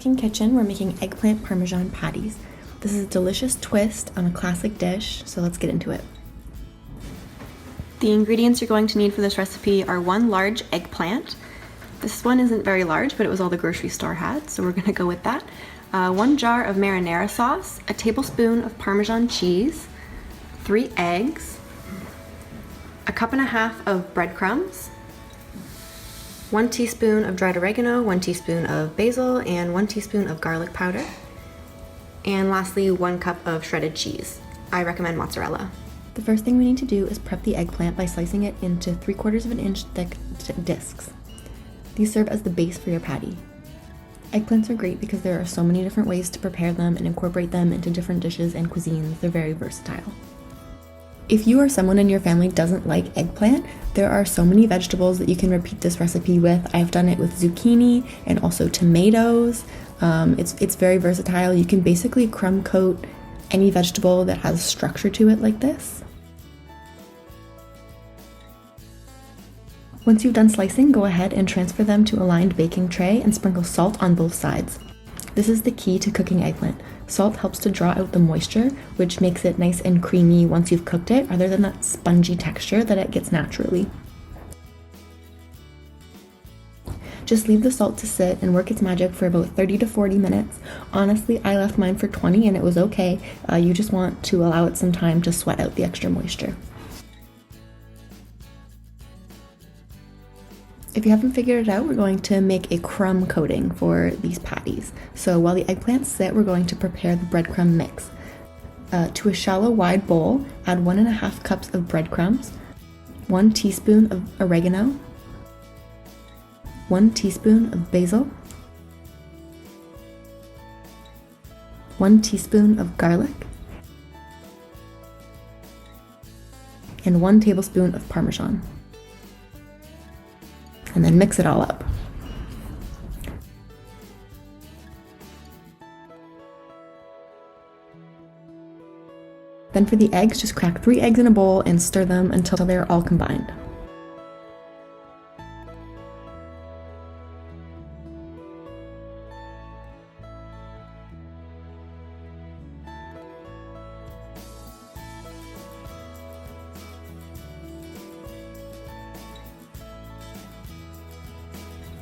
American kitchen, we're making eggplant Parmesan patties. This is a delicious twist on a classic dish, so let's get into it. The ingredients you're going to need for this recipe are 1 large eggplant. This one isn't very large, but it was all the grocery store had, so we're gonna go with that. 1 jar of marinara sauce, a tablespoon of Parmesan cheese, 3 eggs, a 1.5 cups of breadcrumbs, 1 teaspoon of dried oregano, 1 teaspoon of basil, and 1 teaspoon of garlic powder. And lastly, 1 cup of shredded cheese. I recommend mozzarella. The first thing we need to do is prep the eggplant by slicing it into 3/4 of an inch thick discs. These serve as the base for your patty. Eggplants are great because there are so many different ways to prepare them and incorporate them into different dishes and cuisines. They're very versatile. If you or someone in your family doesn't like eggplant, there are so many vegetables that you can repeat this recipe with. I've done it with zucchini and also tomatoes. It's very versatile. You can basically crumb coat any vegetable that has structure to it like this. Once you've done slicing, go ahead and transfer them to a lined baking tray and sprinkle salt on both sides. This is the key to cooking eggplant. Salt helps to draw out the moisture, which makes it nice and creamy once you've cooked it, rather than that spongy texture that it gets naturally. Just leave the salt to sit and work its magic for about 30 to 40 minutes. Honestly, I left mine for 20 and it was okay. You just want to allow it some time to sweat out the extra moisture. If you haven't figured it out, we're going to make a crumb coating for these patties. So while the eggplants sit, we're going to prepare the breadcrumb mix. To a shallow, wide bowl, add 1.5 cups of breadcrumbs, 1 teaspoon of oregano, 1 teaspoon of basil, 1 teaspoon of garlic, and 1 tablespoon of Parmesan. And then mix it all up. Then for the eggs, just crack 3 eggs in a bowl and stir them until they're all combined.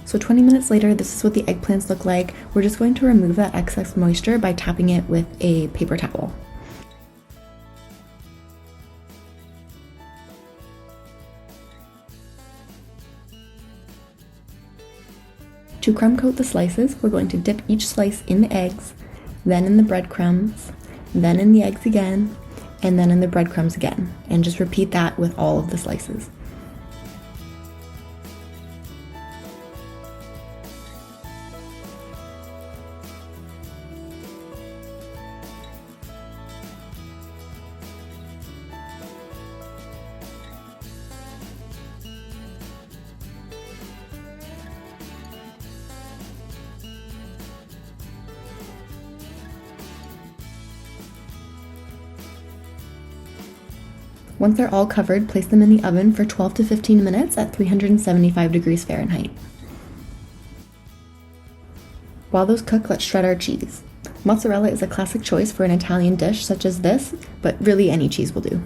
So 20 minutes later, this is what the eggplants look like. We're just going to remove that excess moisture by tapping it with a paper towel. To crumb coat the slices, we're going to dip each slice in the eggs, then in the breadcrumbs, then in the eggs again, and then in the breadcrumbs again. And just repeat that with all of the slices. Once they're all covered, place them in the oven for 12 to 15 minutes at 375 degrees Fahrenheit. While those cook, let's shred our cheese. Mozzarella is a classic choice for an Italian dish such as this, but really any cheese will do.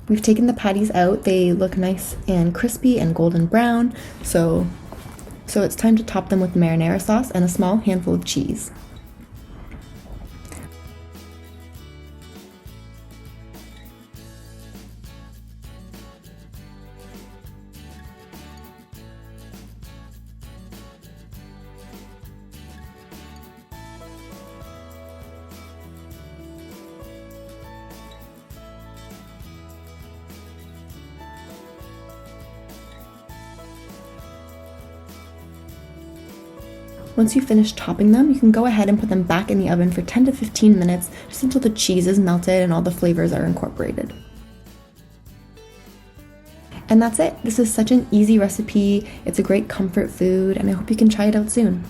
We've taken the patties out. They look nice and crispy and golden brown, so it's time to top them with marinara sauce and a small handful of cheese. Once you finish topping them, you can go ahead and put them back in the oven for 10 to 15 minutes, just until the cheese is melted and all the flavors are incorporated. And that's it. This is such an easy recipe. It's a great comfort food, and I hope you can try it out soon.